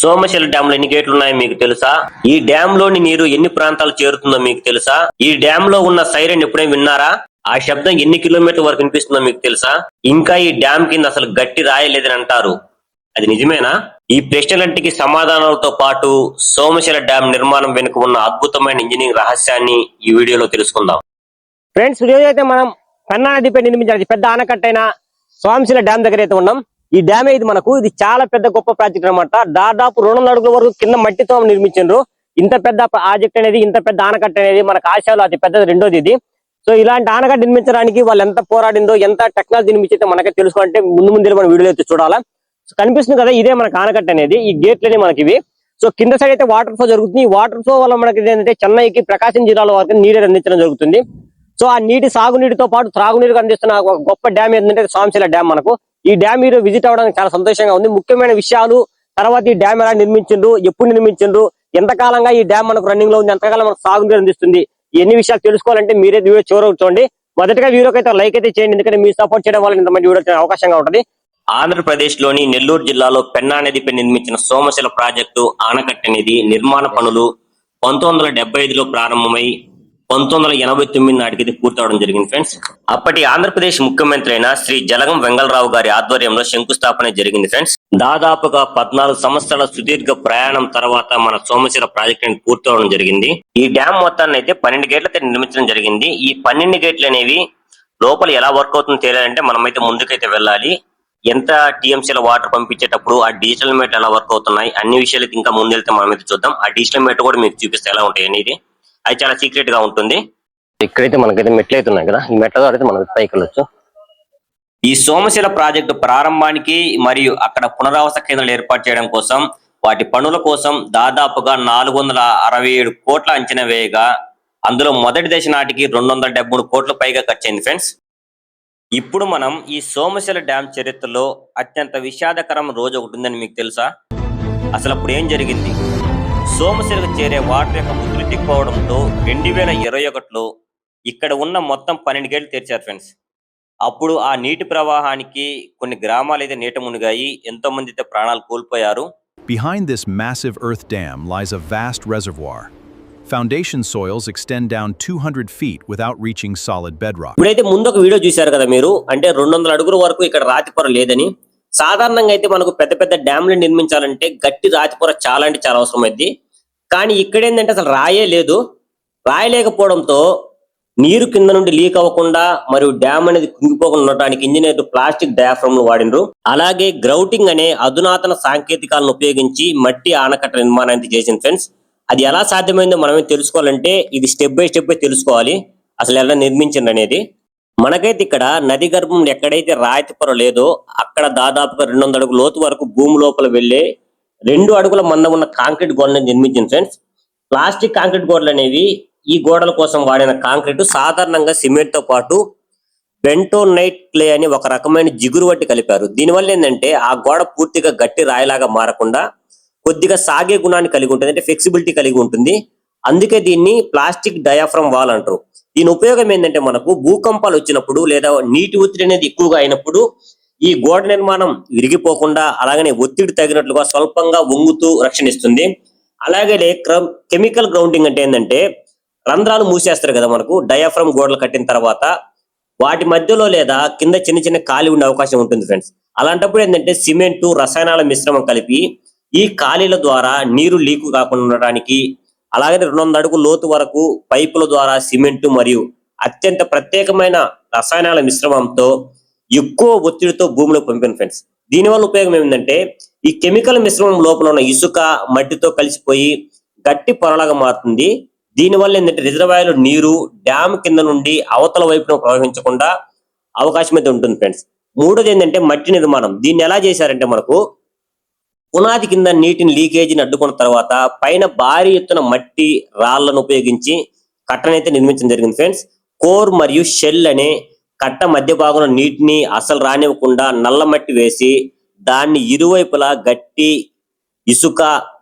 Somasila dam లో ఎన్ని గేట్లు ఉన్నాయో మీకు తెలుసా? ఈ డ్యామ్ లోని నీరు ఎన్ని ప్రాంతాలు చేరుతుందో మీకు తెలుసా? ఈ డ్యామ్ లో ఉన్న సైరన్ ఎప్పుడైనా విన్నారా? ఆ శబ్దం ఎన్ని కిలోమీటర్ల వరకు వినిపిస్తుందో మీకు తెలుసా? ఇంకా ఈ డ్యామ్ కింద అసలు గట్టి రాయలేదని అంటారు, అది నిజమేనా? ఈ ప్రశ్నలంటికి సమాధానాలతో పాటు సోమశిల డ్యామ్ నిర్మాణం వెనుక ఉన్న అద్భుతమైన ఇంజనీరింగ్ రహస్యాన్ని ఈ వీడియోలో తెలుసుకుందాం. ఫ్రెండ్స్, ఈరోజు అయితే మనం పెన్నా నదిపై నిర్మించిన పెద్ద ఆనకట్టైన సోమశిల డ్యామ్ దగ్గర అయితే ఉన్నాం. ఈ డ్యామ్ ఇది చాలా పెద్ద గొప్ప ప్రాజెక్ట్ అనమాట. దాదాపు 200 అడుగుల వరకు కింద మట్టితో నిర్మించారు. ఇంత పెద్ద ప్రాజెక్ట్ అనేది, ఇంత పెద్ద ఆనకట్ట అనేది మనకు ఆసియాలో అతి పెద్దది, రెండోది ఇది. సో ఇలాంటి ఆనకట్ట నిర్మించడానికి వాళ్ళు ఎంత పోరాడిందో, ఎంత టెక్నాలజీ నిర్మించైతే మనకే తెలుసుకోవాలంటే ముందు మన వీడియో అయితే చూడాలా. సో కనిపిస్తుంది కదా, ఇదే మనకు ఆనకట్ట అనేది. ఈ గేట్లనే మనకి ఇవి. సో కింద సైడ్ అయితే వాటర్ ఫ్లో జరుగుతుంది. ఈ వాటర్ ఫ్లో వల్ల మనకి ఏంటంటే చెన్నైకి, ప్రకాశం జిల్లాలో వరకు నీరు అందించడం జరుగుతుంది. సో ఆ నీటి సాగునీటితో పాటు త్రాగునీరుగా అందిస్తున్న ఒక గొప్ప డ్యామ్ ఏంటంటే సోమశిల డ్యామ్. మనకు ఈ డ్యామ్ మీరు విజిట్ అవ్వడానికి చాలా సంతోషంగా ఉంది. ముఖ్యమైన విషయాలు, తర్వాత ఈ డ్యామ్ ఎలా నిర్మించిండ్రు, ఎప్పుడు నిర్మించిండ్రు, ఎంతకాలంగా ఈ డ్యామ్ మనకు రన్నింగ్ లో ఉంది, ఎంతకాలం మనకు సాగునీరు అందిస్తుంది, ఎన్ని విషయాలు తెలుసుకోవాలంటే మీరే వీడియో చివరకు చూడండి. మొదటగా వీడియోకి అయితే లైక్ అయితే చేయండి, ఎందుకంటే మీరు సపోర్ట్ చేయడం వల్ల ఇంతమంది వీడియో అవకాశంగా ఉంటుంది. ఆంధ్రప్రదేశ్ లోని నెల్లూరు జిల్లాలో పెన్నా నదిపై నిర్మించిన సోమశిల ప్రాజెక్టు ఆనకట్ట అనేది నిర్మాణ పనులు 1975లో ప్రారంభమై 1989 నాటికి పూర్తవడం జరిగింది ఫ్రెండ్స్. అప్పటి ఆంధ్రప్రదేశ్ ముఖ్యమంత్రి అయిన శ్రీ జలగం వెంగళరావు గారి ఆధ్వర్యంలో శంకుస్థాపన జరిగింది ఫ్రెండ్స్. దాదాపుగా 14 సంవత్సరాల సుదీర్ఘ ప్రయాణం తర్వాత మన సోమశిల ప్రాజెక్ట్ అనేది పూర్తవడం జరిగింది. ఈ డ్యామ్ మొత్తాన్ని అయితే 12 గేట్లతో నిర్మించడం జరిగింది. ఈ 12 గేట్లు అనేవి లోపల ఎలా వర్క్ అవుతుందో తెలియాలంటే మనమైతే ముందుకైతే వెళ్ళాలి. ఎంత టీఎంసీల వాటర్ పంపించేటప్పుడు ఆ డిజిటల్ మీటర్ ఎలా వర్క్ అవుతున్నాయి, అన్ని విషయాలు ఇంకా ముందెళ్తే మనమైతే చూద్దాం. ఆ డిజిటల్ మీటర్ కూడా మీకు చూపిస్తే ఎలా ఉంటాయి అనేది. అది చాలా సీక్రెట్ గా ఉంటుంది. ఇక్కడైతే మనకైతే మెట్లు అయితే ఉన్నాయి కదా, ఈ మెట్ల ద్వారా అయితే మనం పైకి వెళ్ళొచ్చు. ఈ సోమశిల ప్రాజెక్టు ప్రారంభానికి మరియు అక్కడ పునరావాస కేంద్రాలు ఏర్పాటు చేయడం కోసం, వాటి పనుల కోసం దాదాపుగా 467 కోట్ల అంచనా వేయగా, అందులో మొదటి దశ నాటికి 273 కోట్ల పైగా ఖర్చయింది ఫ్రెండ్స్. ఇప్పుడు మనం ఈ సోమశిల డ్యామ్ చరిత్రలో అత్యంత విషాదకరం రోజు ఒకటి ఉందని మీకు తెలుసా? అసలు అప్పుడు ఏం జరిగింది? సోమశిలకు చేరే వాటర్ యొక్క ఉధృతి పోవడంతో 2021లో ఇక్కడ ఉన్న మొత్తం 12 గేట్లు తెరిచారు ఫ్రెండ్స్. అప్పుడు ఆ నీటి ప్రవాహానికి కొన్ని గ్రామాలు అయితే నీట మునిగాయి, ఎంతో మంది అయితే ప్రాణాలు కోల్పోయారు. Behind this massive earth dam lies a vast reservoir. Foundation soils extend down 200 feet without reaching solid bedrock. ఇప్పుడైతే ముందు ఒక వీడియో చూశారు కదా మీరు, అంటే 200 అడుగుల వరకు ఇక్కడ రాతి పొర లేదని. సాధారణంగా అయితే మనకు పెద్ద పెద్ద డ్యామ్లు నిర్మించాలంటే గట్టి రాతి పొర చాలా అంటే చాలా అవసరం అయింది. కానీ ఇక్కడ ఏంటంటే అసలు రాయే లేదు. రాయలేకపోవడంతో నీరు కింద నుండి లీక్ అవ్వకుండా మరియు డ్యామ్ అనేది కుంగిపోకుండా ఉండటానికి ఇంజనీర్లు ప్లాస్టిక్ డయాఫ్రమ్ వాడినరు. అలాగే గ్రౌటింగ్ అనే అధునాతన సాంకేతికాలను ఉపయోగించి మట్టి ఆనకట్ట నిర్మాణాన్ని చేసింది ఫ్రెండ్స్. అది ఎలా సాధ్యమైందో మనమే తెలుసుకోవాలంటే ఇది స్టెప్ బై స్టెప్ తెలుసుకోవాలి, అసలు ఎలా నిర్మించింది అనేది. మనకైతే ఇక్కడ నది గర్భం ఎక్కడైతే రాతి పొర లేదో అక్కడ దాదాపుగా 200 అడుగుల లోతు వరకు భూమి లోపల వెళ్లే 2 అడుగుల మందం ఉన్న కాంక్రీట్ గోడలను నిర్మించింది ఫ్రెండ్స్. ప్లాస్టిక్ కాంక్రీట్ గోడలు అనేవి ఈ గోడల కోసం వాడిన కాంక్రీట్ సాధారణంగా సిమెంట్ తో పాటు బెంటోనైట్ క్లే అని ఒక రకమైన జిగురు వట్టి కలిపారు. దీనివల్ల ఏంటంటే ఆ గోడ పూర్తిగా గట్టి రాయిలాగా మారకుండా కొద్దిగా సాగే గుణాన్ని కలిగి ఉంటుంది, అంటే ఫ్లెక్సిబిలిటీ కలిగి ఉంటుంది. అందుకే దీన్ని ప్లాస్టిక్ డయాఫ్రమ్ వాల్ అంటారు. దీని ఉపయోగం ఏంటంటే మనకు భూకంపాలు వచ్చినప్పుడు లేదా నీటి ఒత్తిడి అనేది ఎక్కువగా అయినప్పుడు ఈ గోడ నిర్మాణం విరిగిపోకుండా, అలాగనే ఒత్తిడి తగినట్లుగా స్వల్పంగా వంగుతూ రక్షణిస్తుంది. అలాగే కెమికల్ గ్రౌండింగ్ అంటే ఏంటంటే రంధ్రాలు మూసేస్తారు కదా మనకు డయాఫ్రమ్ గోడలు కట్టిన తర్వాత, వాటి మధ్యలో లేదా కింద చిన్న చిన్న ఖాళీ ఉండే అవకాశం ఉంటుంది ఫ్రెండ్స్. అలాంటప్పుడు ఏంటంటే సిమెంటు, రసాయనాల మిశ్రమం కలిపి ఈ ఖాళీల ద్వారా నీరు లీకు కాకుండా ఉండడానికి, అలాగే 200 అడుగుల లోతు వరకు పైపుల ద్వారా సిమెంటు మరియు అత్యంత ప్రత్యేకమైన రసాయనాల మిశ్రమంతో ఎక్కువ ఒత్తిడితో భూమిలో పంపిన ఫ్రెండ్స్. దీనివల్ల ఉపయోగం ఏమిటంటే ఈ కెమికల్ మిశ్రమం లోపల ఉన్న ఇసుక మట్టితో కలిసిపోయి గట్టి పొరలాగా మారుతుంది. దీనివల్ల ఏంటంటే రిజర్వాయర్లో నీరు డ్యామ్ కింద నుండి అవతల వైపున ప్రవహించకుండా అవకాశం అయితే ఉంటుంది ఫ్రెండ్స్. మూడోది ఏంటంటే మట్టి నిర్మాణం. దీన్ని ఎలా చేశారంటే మనకు పునాది కింద నీటిని లీకేజీని అడ్డుకున్న తర్వాత పైన భారీ ఎత్తున మట్టి రాళ్లను ఉపయోగించి కట్టనైతే నిర్మించడం జరిగింది ఫ్రెండ్స్. కోర్ మరియు షెల్ అనే కట్ట మధ్య భాగంలో నీటిని అసలు రానివ్వకుండా నల్ల మట్టి వేసి దాన్ని ఇరువైపులా గట్టి ఇసుక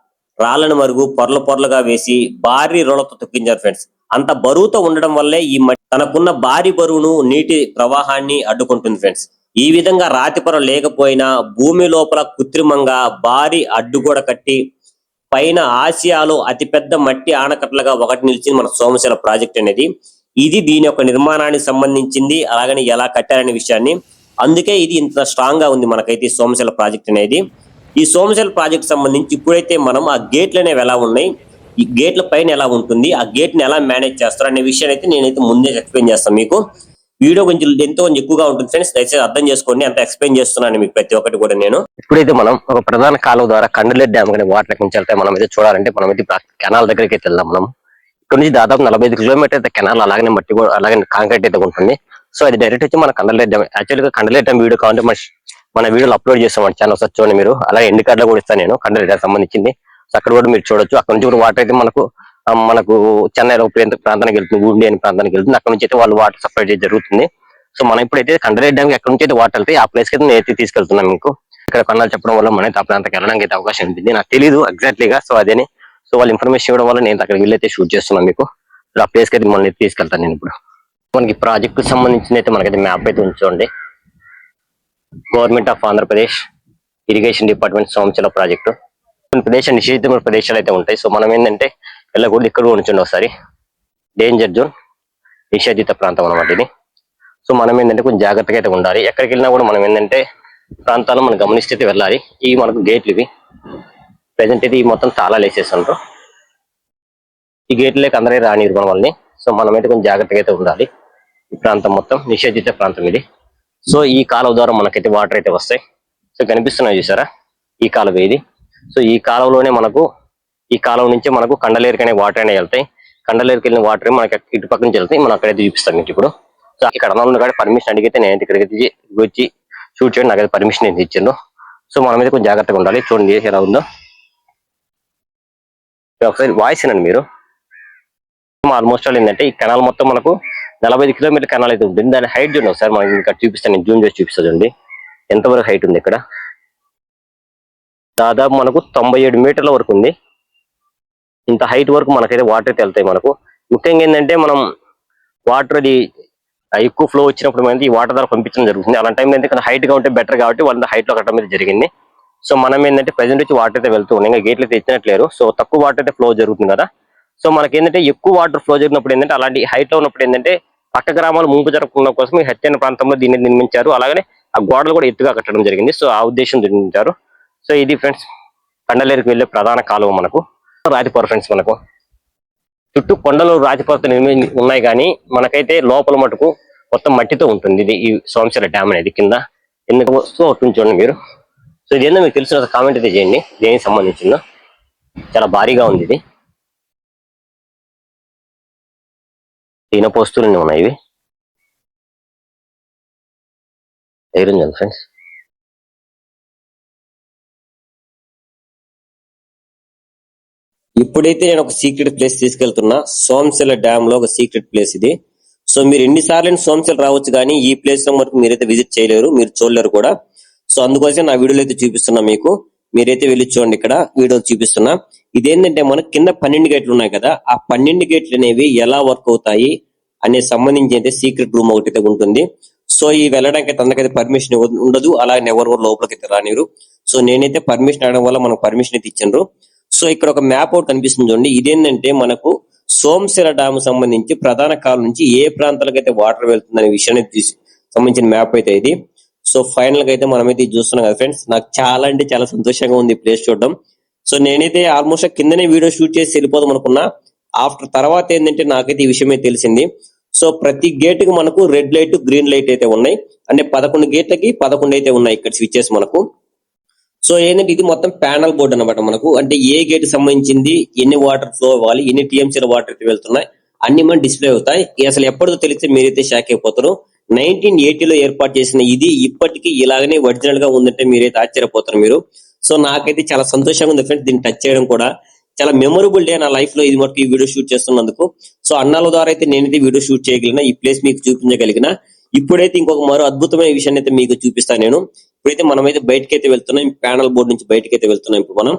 రాళ్లను మరుగు పొరల పొరలుగా వేసి భారీ రోళ్లతో తొక్కించారు ఫ్రెండ్స్. అంత బరువుతో ఉండడం వల్లే ఈ మట్టి తనకున్న భారీ బరువును, నీటి ప్రవాహాన్ని అడ్డుకుంటుంది ఫ్రెండ్స్. ఈ విధంగా రాతి పొర లేకపోయినా భూమి లోపల కృత్రిమంగా భారీ అడ్డుగోడ కట్టి పైన ఆసియాలో అతిపెద్ద మట్టి ఆనకట్టలుగా ఒకటి నిలిచింది మన సోమశిల ప్రాజెక్ట్ అనేది. ఇది దీని యొక్క నిర్మాణానికి సంబంధించింది, అలాగని ఎలా కట్టారనే విషయాన్ని. అందుకే ఇది ఇంత స్ట్రాంగ్ గా ఉంది మనకైతే ఈ సోమశిల ప్రాజెక్ట్ అనేది. ఈ సోమశిల ప్రాజెక్ట్ సంబంధించి ఇప్పుడైతే మనం ఆ గేట్లు అనేవి ఎలా ఉన్నాయి, ఈ గేట్ల పైన ఎలా ఉంటుంది, ఆ గేట్ ని ఎలా మేనేజ్ చేస్తారు అనే విషయాన్ని అయితే నేనైతే ముందే ఎక్స్ప్లెయిన్ చేస్తాను మీకు. వీడియో కొంచెం కొంచెం ఎక్కువగా ఉంటుంది ఫ్రెండ్స్, దయచేసి అర్థం చేసుకోండి. అంత ఎక్స్ప్లెయిన్ చేస్తున్నాను మీకు ప్రతి ఒక్కటి కూడా నేను. ఇప్పుడైతే మనం ఒక ప్రధాన కాలువ ద్వారా కండలేరు డ్యామ్ కానీ వాటర్ నుంచి వెళ్తే మనం అయితే చూడాలంటే మనం అయితే కెనాల్ దగ్గరికి అయితే వెళ్దాం. మనం ఇక్కడ నుంచి దాదాపు 45 కిలోమీటర్ అయితే కెనాల్ అలాగే మట్టి కూడా అలాగే కాంక్రీట్ అయితే ఉంటుంది. సో అది డైరెక్ట్ వచ్చి మన కండలేరు డ్యామ్. యాక్చువల్గా కండలేరు డ్యామ్ వీడియో కావాలంటే మన వీడియోలు అప్లోడ్ చేస్తాం మన ఛానల్ వచ్చి చూడండి మీరు. అలాగే ఎండ్ కార్డ్ లో కూడా ఇస్తాను నేను కండలేరు డ్యామ్ సంబంధించింది. సో అక్కడ కూడా మీరు చూడొచ్చు. అక్కడ నుంచి కూడా వాటర్ అయితే మనకు చెన్నైలో ప్రాంతానికి వెళ్తుంది, గుండి అనే ప్రాంతానికి వెళ్తుంది. అక్కడ నుంచి అయితే వాళ్ళు వాటర్ సప్లై చేయడం జరుగుతుంది. సో మనం ఇప్పుడైతే కండలేరు డ్యామ్ ఎక్కడ నుంచి అయితే వాటర్ వెళ్తాయి ఆ ప్లేస్ కి అయితే నేను తీసుకెళ్తున్నాను మీకు. ఇక్కడ కొన్నాళ్ళు చెప్పడం వల్ల మనైతే ఆ ప్రాంతానికి వెళ్ళడానికి అయితే అవకాశం ఉంటుంది. నాకు తెలియదు ఎగ్జాక్ట్లీగా, సో అదేని. సో వాళ్ళు ఇన్ఫర్మేషన్ ఇవ్వడం వల్ల నేను అక్కడికి వెళ్ళి అయితే షూట్ చేస్తున్నాను మీకు. ఆ ప్లేస్ కి అయితే మనల్ని తీసుకెళ్తాను నేను ఇప్పుడు. మనకి ప్రాజెక్ట్ కు సంబంధించిన అయితే మనకైతే మ్యాప్ అయితే ఉంచండి. Government of Andhra Pradesh irrigation department Somasila project. కొన్ని ప్రదేశాలు నిషేధిత ప్రదేశాలు అయితే ఉంటాయి. సో మనం ఏంటంటే వెళ్ళకూడదు, ఇక్కడ ఉంచండి ఒకసారి. డేంజర్ జోన్, నిషేధిత ప్రాంతం అన్నమాట ఇది. సో మనం ఏంటంటే కొంచెం జాగ్రత్తగా అయితే ఉండాలి. ఎక్కడికి వెళ్ళినా కూడా మనం ఏంటంటే ప్రాంతాలను మనం గమనిస్తే వెళ్ళాలి. ఇవి మనకు గేట్లు, ఇవి ప్రెసెంట్ అయితే ఈ మొత్తం తాళాలు వేసేస్తుంటారు. ఈ గేట్లు లేక అందరూ రానిరు మన వాళ్ళని. సో మనమైతే కొంచెం జాగ్రత్తగా అయితే ఉండాలి. ఈ ప్రాంతం మొత్తం నిషేధిత ప్రాంతం ఇది. సో ఈ కాలువ ద్వారా మనకైతే వాటర్ అయితే వస్తాయి. సో కనిపిస్తున్నాయి చూసారా, ఈ కాలువ ఇది. సో ఈ కాలువలోనే ఈ కాలువ నుంచి మనకు కండలేరుకనే వాటర్ అనేవి వెళ్తాయి. కండలేరుకి వెళ్ళిన వాటర్ మనకి ఇటు పక్క నుంచి వెళ్తాయి. మనం అక్కడైతే చూపిస్తాం మీకు ఇప్పుడు. సో ఇక్కడ అన్న కాడ పర్మిషన్ అడిగితే నేను ఇక్కడికి వచ్చి షూట్ చేయండి, నాకైతే పర్మిషన్ అయితే ఇచ్చిండు. సో మనమైతే కొంచెం జాగ్రత్తగా ఉండాలి. చూడండి ఎలా ఉందో ఒకసారి వాయిస్ వినండి మీరు. ఆల్మోస్ట్ ఆల్ ఏంటంటే ఈ కెనాల్ మొత్తం మనకు 45 కిలోమీటర్ కెనాల్ అయితే ఉంటుంది. దాని హైట్ చూడండి ఒకసారి, మనకి ఇక్కడ చూపిస్తాను, నేను జూమ్ చేసి చూపిస్తాను చూడండి ఎంతవరకు హైట్ ఉంది. ఇక్కడ దాదాపు మనకు 97 మీటర్ల వరకు ఉంది. ఇంత హైట్ వరకు మనకైతే వాటర్ అయితే వెళ్తాయి. మనకు ముఖ్యంగా ఏంటంటే మనం వాటర్ అది ఎక్కువ ఫ్లో వచ్చినప్పుడు మనం ఈ వాటర్ ద్వారా పంపించడం జరుగుతుంది. అలాంటి టైంలో ఎందుకంటే హైట్ గా ఉంటే బెటర్ కాబట్టి వాళ్ళ హైట్ లో కట్టడం అయితే జరిగింది. సో మనం ఏంటంటే ప్రెసెంట్ వచ్చి వాటర్ అయితే వెళ్తూ ఉన్నాయి. ఇంకా గేట్లు అయితే ఎత్తినట్లేరు. సో తక్కువ వాటర్ అయితే ఫ్లో జరుగుతుంది కదా. సో మనకి ఏంటంటే ఎక్కువ వాటర్ ఫ్లో జరిగినప్పుడు ఏంటంటే అలాంటి హైట్ లో ఉన్నప్పుడు ఏంటంటే పక్క గ్రామాలు ముంపు జరగకుండా కోసం ఈ హెచ్చైన ప్రాంతంలో దీన్ని నిర్మించారు. అలాగే ఆ గోడలు కూడా ఎత్తుగా కట్టడం జరిగింది. సో ఆ ఉద్దేశం నిర్మించారు. సో ఇది ఫ్రెండ్స్ కండలేరుకు వెళ్ళే ప్రధాన కాలువ. మనకు రాతిపొర ఫ్రెండ్స్, మనకు చుట్టూ కొండలు రాతిపొరతో ఉన్నాయి కానీ మనకైతే లోపల మటుకు మొత్తం మట్టితో ఉంటుంది. ఇది ఈ సోమశిల డ్యామ్ అనేది కింద ఎందుకు వస్తూ అవుతుంది చూడండి మీరు. సో ఇది ఏందో మీకు తెలిసిన కామెంట్ అయితే చేయండి, దేనికి సంబంధించిందో. చాలా భారీగా ఉంది ఇది. ఇనప వస్తువులన్నీ ఉన్నాయి ఇవి. Iron friends. ఇప్పుడైతే నేను ఒక సీక్రెట్ ప్లేస్ తీసుకెళ్తున్నా. సోమశిల డ్యామ్ లో ఒక సీక్రెట్ ప్లేస్ ఇది. సో మీరు ఎన్నిసార్లు సోమశిల రావచ్చు కానీ ఈ ప్లేస్ లో మటుకు మీరైతే విజిట్ చేయలేరు, మీరు చూడలేరు కూడా. సో అందుకోసం నా వీడియోలో అయితే చూపిస్తున్నా మీకు. మీరైతే వెళ్ళి చూడండి, ఇక్కడ వీడియో చూపిస్తున్నా. ఇదేంటంటే మనకు కింద 12 గేట్లు ఉన్నాయి కదా, ఆ 12 గేట్లు అనేవి ఎలా వర్క్ అవుతాయి అనే సంబంధించి అయితే సీక్రెట్ రూమ్ ఒకటి అయితే ఉంటుంది. సో ఈ వెళ్ళడానికి అయితే అందరికైతే పర్మిషన్ ఉండదు, అలాగే ఎవరు కూడా లోపలికి రానిరు. సో నేనైతే పర్మిషన్ అడగడం వల్ల మనకు పర్మిషన్ అయితే ఇచ్చిండ్రు. సో ఇక్కడ ఒక మ్యాప్ అవుట్ కనిపిస్తుంది చూడండి. ఇదేంటంటే మనకు సోమశిల డ్యామ్ సంబంధించి ప్రధాన కాలం నుంచి ఏ ప్రాంతాలకు అయితే వాటర్ వెళ్తుందనే విషయాన్ని సంబంధించిన మ్యాప్ అయితే ఇది. సో ఫైనల్ గా అయితే మనమైతే చూస్తున్నాం కదా ఫ్రెండ్స్. నాకు చాలా అంటే చాలా సంతోషంగా ఉంది ప్లేస్ చూడడం. సో నేనైతే ఆల్మోస్ట్ కిందనే వీడియో షూట్ చేసి వెళ్ళిపోదాం అనుకున్నా. ఆఫ్టర్ తర్వాత ఏంటంటే నాకైతే ఈ విషయమే తెలిసింది. సో ప్రతి గేట్ కి మనకు రెడ్ లైట్, గ్రీన్ లైట్ అయితే ఉన్నాయి. అంటే 11 గేట్లకి 11 అయితే ఉన్నాయి ఇక్కడ స్విచ్చెస్ మనకు. సో ఏంటంటే ఇది మొత్తం ప్యానల్ బోర్డు అన్నమాట మనకు. అంటే ఏ గేట్ సంబంధించింది, ఎన్ని వాటర్ ఫ్లో అవ్వాలి, ఎన్ని టీఎంసీల వాటర్ అయితే వెళ్తున్నాయి అన్ని మన డిస్ప్లే అవుతాయి. అసలు ఎప్పటిదో తెలిస్తే మీరైతే షాక్ అయిపోతారు. 1980లో ఏర్పాటు చేసిన ఇది ఇప్పటికీ ఇలాగనే ఒరిజినల్ గా ఉందంటే మీరైతే ఆశ్చర్యపోతారు మీరు. సో నాకైతే చాలా సంతోషంగా ఉంది ఫ్రెండ్స్ దీన్ని టచ్ చేయడం కూడా. చాలా మెమొరబుల్ డే నా లైఫ్ లో ఇది మటుకు ఈ వీడియో షూట్ చేస్తున్నందుకు. సో అన్నాల ద్వారా అయితే నేనైతే వీడియో షూట్ చేయగలిగిన, ఈ ప్లేస్ మీకు చూపించగలిగిన. ఇప్పుడైతే ఇంకొక మరో అద్భుతమైన విషయాన్ని అయితే మీకు చూపిస్తాను నేను. ఇప్పుడైతే మనమైతే బయటకైతే వెళ్తున్నాం, ప్యానల్ బోర్డు నుంచి బయటకైతే వెళ్తున్నాం ఇప్పుడు మనం.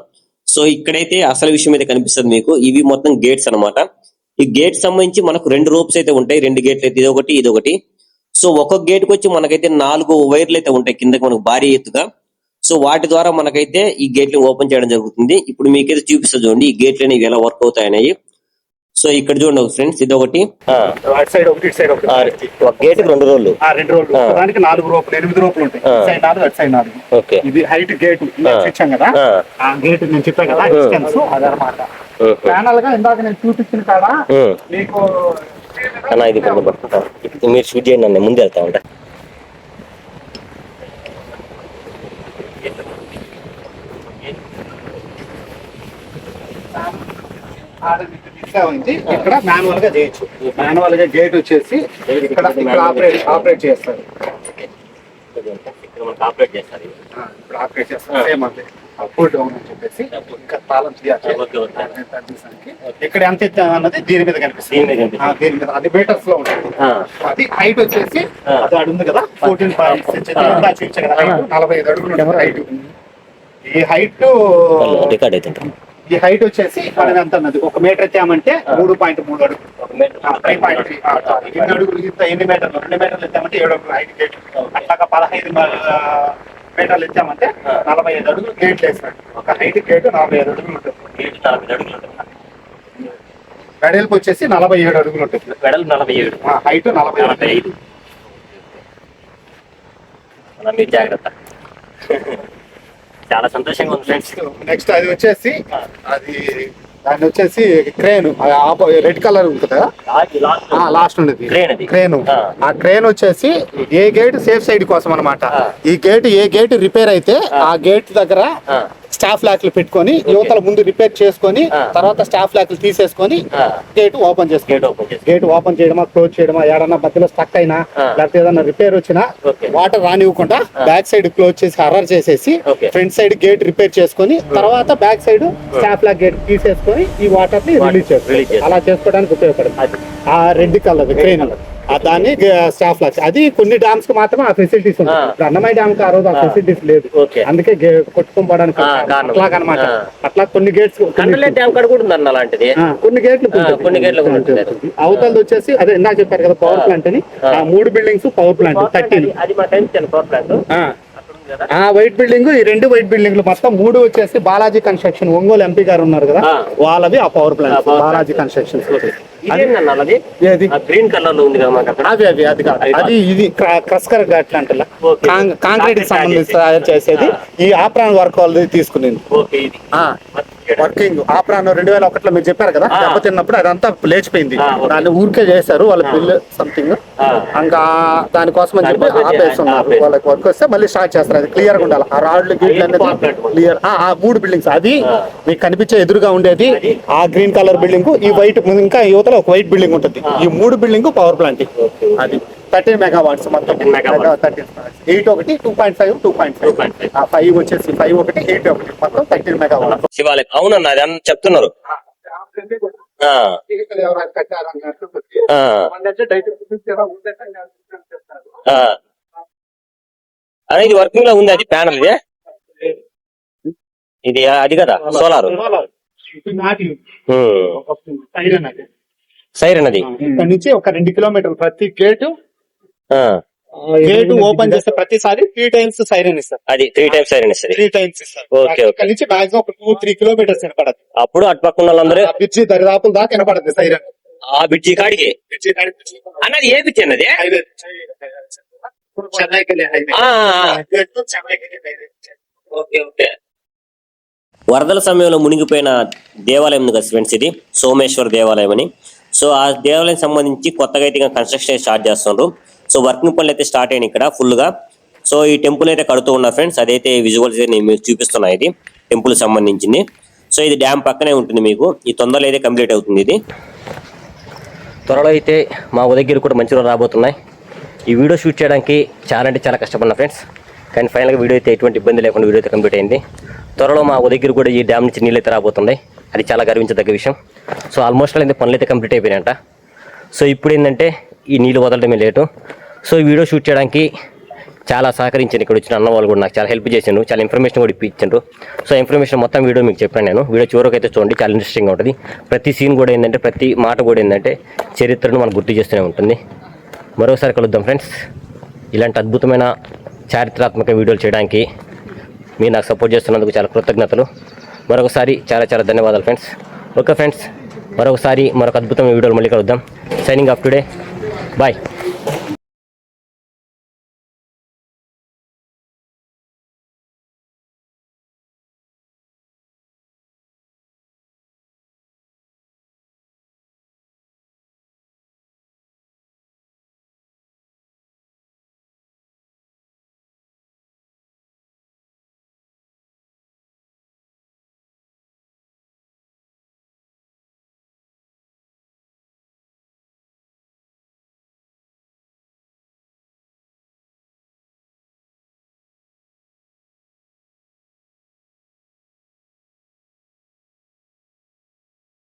సో ఇక్కడైతే అసలు విషయం అయితే కనిపిస్తుంది మీకు. ఇవి మొత్తం గేట్స్ అన్నమాట. ఈ గేట్ సంబంధించి మనకు 2 రూప్స్ అయితే ఉంటాయి, 2 గేట్లు అయితే, ఇదొకటి ఇదొకటి. సో ఒక్కొక్క గేట్ కి వచ్చి మనకైతే 4 వైర్లు అయితే ఉంటాయి కిందకి మనకు భారీ ఎత్తుగా. సో వాటి ద్వారా మనకైతే ఈ గేట్లను ఓపెన్ చేయడం జరుగుతుంది. ఇప్పుడు మీకైతే చూపిస్తా చూడండి ఈ గేట్లు అనేవి ఎలా వర్క్ అవుతాయనేవి. సో ఇక్కడ చూడండి ఫ్రెండ్స్, ఇది ఒకటి అటు సైడ్ ఒకటి ఇటు సైడ్ ఒకటి. ఒక గేట్ కి 2 రోడ్లు, 2 రోడ్లు, దానికి 4 రోపులు, 8 రోపులు ఉంటాయి. ఇటు సైడ్ 4 అటు సైడ్ 4. ఓకే. ఇది హైట్ గేట్ ఇచ్చాం కదా, ఆ గేట్ నేను చెప్పాను కదా డిస్టెన్స్ అదనమాట. ప్యానల్ గా ఇందాక నేను చూపించిన కాడ మీకు అన్న ఇది కొంచెం పట్టుకుంటా, మీరు షూట్ చేయండి అన్న, ముందు వెళ్తా ఉంటా. ఇక్కడ మాన్యువల్ గా చేయొచ్చు. మాన్యువల్ గా గేట్ వచ్చేసి ఇక్కడ ఆపరేట్ చేస్తారు. ఆపరేట్ చేస్తారు, ఇప్పుడు ఆపరేట్ చేస్తారు. సేమ్ అంతే, అప్ డౌన్ అని చెప్పేసి ఇంకా తాళం తీయాలి. ఇక్కడ ఎంత ఎత్తాం అన్నది దీని మీద కనిపిస్తుంది. దీని మీద అది మీటర్స్ లో ఉంటుంది. అది హైట్ వచ్చేసి అది అడు ఉంది కదా 14.6 చూపించా కదా, 45 అడుగులు హైట్. ఈ హైట్ రికార్డ్ అయితే ఈ హైట్ వచ్చేసి మనం ఎంత అన్నది 1 మీటర్ ఎత్తామంటే 3.3 అడుగులు, 3.3. ఎన్ని అడుగులు ఎన్ని మీటర్లు, 2 మీటర్లు ఎత్తామంటే 7 అడుగులు హైట్ గేట్. అట్లాగా 15 మీటర్లు ఎత్తామంటే 45 అడుగులు గేట్ వేసినట్టు. ఒక హైట్ గేట్ 45 అడుగులు ఉంటుంది. వెడల్పు వచ్చేసి 47 అడుగులు ఉంటుంది. వెడల్పు 47, హైట్ 45. మీరు జాగ్రత్త. చాలా సంతోషంగా ఉంది ఫ్రెండ్స్. నెక్స్ట్ అది వచ్చేసి దాన్ని వచ్చేసి క్రేన్, రెడ్ కలర్ ఉంటుంది కదా లాస్ట్ ఉండేది క్రేన్. ఆ క్రేన్ వచ్చేసి ఏ గేట్ సేఫ్ సైడ్ కోసం అనమాట. ఈ గేట్ ఏ గేట్ రిపేర్ అయితే ఆ గేట్ దగ్గర స్టాఫ్ లాక్లు పెట్టుకొని యువతల ముందు రిపేర్ చేసుకొని తర్వాత స్టాఫ్ లాక్లు తీసేసుకొని గేట్ ఓపెన్ చేసుకోండి. గేట్ ఓపెన్ చేయడమా క్లోజ్ చేయడమా, ఏడన్నా మధ్యలో స్టక్ అయినా లేకపోతే ఏదన్నా రిపేర్ వచ్చినా వాటర్ రానివ్వకుండా బ్యాక్ సైడ్ క్లోజ్ చేసి హర్రర్ చేసేసి ఫ్రంట్ సైడ్ గేట్ రిపేర్ చేసుకొని తర్వాత back side stop log gate తీసేసుకొని ఈ వాటర్ ని రిలీజ్ చేసుకోవాలి. అలా చేసుకోవడానికి ఉపయోగపడుతుంది ఆ రెడ్ కలర్ క్రేన్. దాన్ని స్టాఫ్ లాక్స్. అది కొన్ని డ్యామ్స్ కి మాత్రమే ఆ ఫెసిలిటీస్ ఉన్నాయి. ఇప్పుడు అన్నమయ్య డ్యామ్ కి ఆ రోజు ఆ ఫెసిలిటీస్ లేదు, అందుకే కొట్టుకోవడానికి అట్లాగనమాట. అట్లా కొన్ని గేట్స్ కొన్ని గేట్లు అవతలది వచ్చేసి అదే ఇందాక చెప్పారు కదా పవర్ ప్లాంట్ అని. ఆ 3 బిల్డింగ్స్ పవర్ ప్లాంట్ 13. ఆ వైట్ బిల్డింగ్, ఈ 2 వైట్ బిల్డింగ్లు మొత్తం 3 వచ్చేసి బాలాజీ కన్స్ట్రక్షన్, ఒంగోలు ఎంపీ గారు ఉన్నారు కదా వాళ్ళవి ఆ power plant Balaji construction. Green colour లో ఉంది కదా, అది ఇది క్రస్కర్ అట్లా అంటే కాంక్రీట్ కి సంబంధించి తయారు చేసేది. ఈ ఆప్రాన్ వర్క్ వాళ్ళది తీసుకునేది వర్కింగ్. ఆప్రాన్ 2001లో మీరు చెప్పారు కదా దెబ్బతిన్నప్పుడు అదంతా లేచిపోయింది, దాన్ని ఊరికే చేశారు వాళ్ళ బిల్ సంథింగ్. ఇంకా దానికోసం అని చెప్పి ఆపేస్తున్నారు. వాళ్ళకి వర్క్ వస్తే మళ్ళీ స్టార్ట్ చేస్తారు. అది క్లియర్ గా ఉండాలి. ఆ రాడ్లు గీట్లు అనేది క్లియర్. ఆ 3 బిల్డింగ్స్, అది మీకు కనిపించే ఎదురుగా ఉండేది ఆ గ్రీన్ కలర్ బిల్డింగ్. ఈ వైట్ ఇంకా యువతలో ఒక వైట్ బిల్డింగ్ ఉంటుంది. ఈ 3 బిల్డింగ్ పవర్ ప్లాంట్. అది 13 మెగావాట్స్ మొత్తం. 8 ఒకటి 2.5 2.5 5 వచ్చేసి 5 ఒకటి 8 ఒకటి మొత్తం 13 మెగావాట్స్. శివాలయం అవునన్నా అది చెప్తున్నారు. ఇది వర్కింగ్ లో ఉంది, అది ప్యానల్ ఇది అది కదా సోలార్ సైరన్. అది ఇక్కడ నుంచి ఒక 2 కిలోమీటర్లు ప్రతి గేటు ఓపెన్ చేస్తే ప్రతిసారి 3 టైమ్స్ సైరన్ ఇస్తారు. అది 3 టైమ్స్ సైరన్ ఇస్తారు. 3 టైమ్స్ ఇస్తారు. ఇక్కడ నుంచి మాక్సిమం ఒక 2-3 కిలోమీటర్స్ వినపడదు. అప్పుడు అటుపక్కన వాళ్ళందరూ బ్రిడ్జి దరిదాపుల దాకా వినపడదు సైరన్. ఆ బ్రిడ్జి కాడికి అన్నది ఏ బ్రిడ్జి అన్నది వరదల సమయంలో మునిగిపోయిన దేవాలయం ఉంది కదా ఫ్రెండ్స్, ఇది సోమేశ్వర దేవాలయం అని. సో ఆ దేవాలయం సంబంధించి కొత్తగా అయితే కన్స్ట్రక్షన్ స్టార్ట్ చేస్తున్నారు. సో వర్కింగ్ పనులు అయితే స్టార్ట్ అయినాయి ఇక్కడ ఫుల్ గా. సో ఈ టెంపుల్ అయితే కడుతూ ఉన్నా ఫ్రెండ్స్, అదైతే విజువల్స్ నేను మీకు చూపిస్తున్నా. ఇది టెంపుల్ సంబంధించింది. సో ఇది డ్యామ్ పక్కనే ఉంటుంది మీకు. ఈ తొందరలో అయితే కంప్లీట్ అవుతుంది. ఇది త్వరలో అయితే మా దగ్గర కూడా మంచి రోజులు రాబోతున్నాయి. ఈ వీడియో షూట్ చేయడానికి చాలా అంటే చాలా కష్టపడినా ఫ్రెండ్స్, కానీ ఫైనల్గా వీడియో అయితే ఎటువంటి ఇబ్బంది లేకుండా వీడియో అయితే కంప్లీట్ అయింది. త్వరలో మా దగ్గర కూడా ఈ డ్యామ్ నుంచి నీళ్ళు అయితే రాబోతున్నాయి. అది చాలా గర్వించదగ్గ విషయం. సో ఆల్మోస్ట్ అయితే పనులు అయితే కంప్లీట్ అయిపోయినాయంట. సో ఇప్పుడు ఏంటంటే ఈ నీళ్ళు వదలడమే లేటు. సో ఈ వీడియో షూట్ చేయడానికి చాలా సహకరించాను. ఇక్కడ వచ్చిన అన్న వాళ్ళు కూడా నాకు చాలా హెల్ప్ చేశాను, చాలా ఇన్ఫర్మేషన్ కూడా ఇప్పించారు. సో ఇన్ఫర్మేషన్ మొత్తం వీడియో మీకు చెప్పాను నేను. వీడియో చివరికి అయితే చూడండి, చాలా ఇంట్రెస్టింగ్గా ఉంటుంది. ప్రతి సీన్ కూడా ఏంటంటే, ప్రతి మాట కూడా ఏంటంటే చరిత్రను మనకు గుర్తు చేస్తూనే ఉంటుంది. మరోసారి కలుద్దాం ఫ్రెండ్స్. ఇలాంటి అద్భుతమైన చారిత్రాత్మక వీడియోలు చేయడానికి మీరు నాకు సపోర్ట్ చేస్తున్నందుకు చాలా కృతజ్ఞతలు. మరొకసారి చాలా చాలా ధన్యవాదాలు ఫ్రెండ్స్. ఓకే ఫ్రెండ్స్, మరొక అద్భుతమైన వీడియోలు మళ్ళీ కలుద్దాం. Signing off today. బాయ్.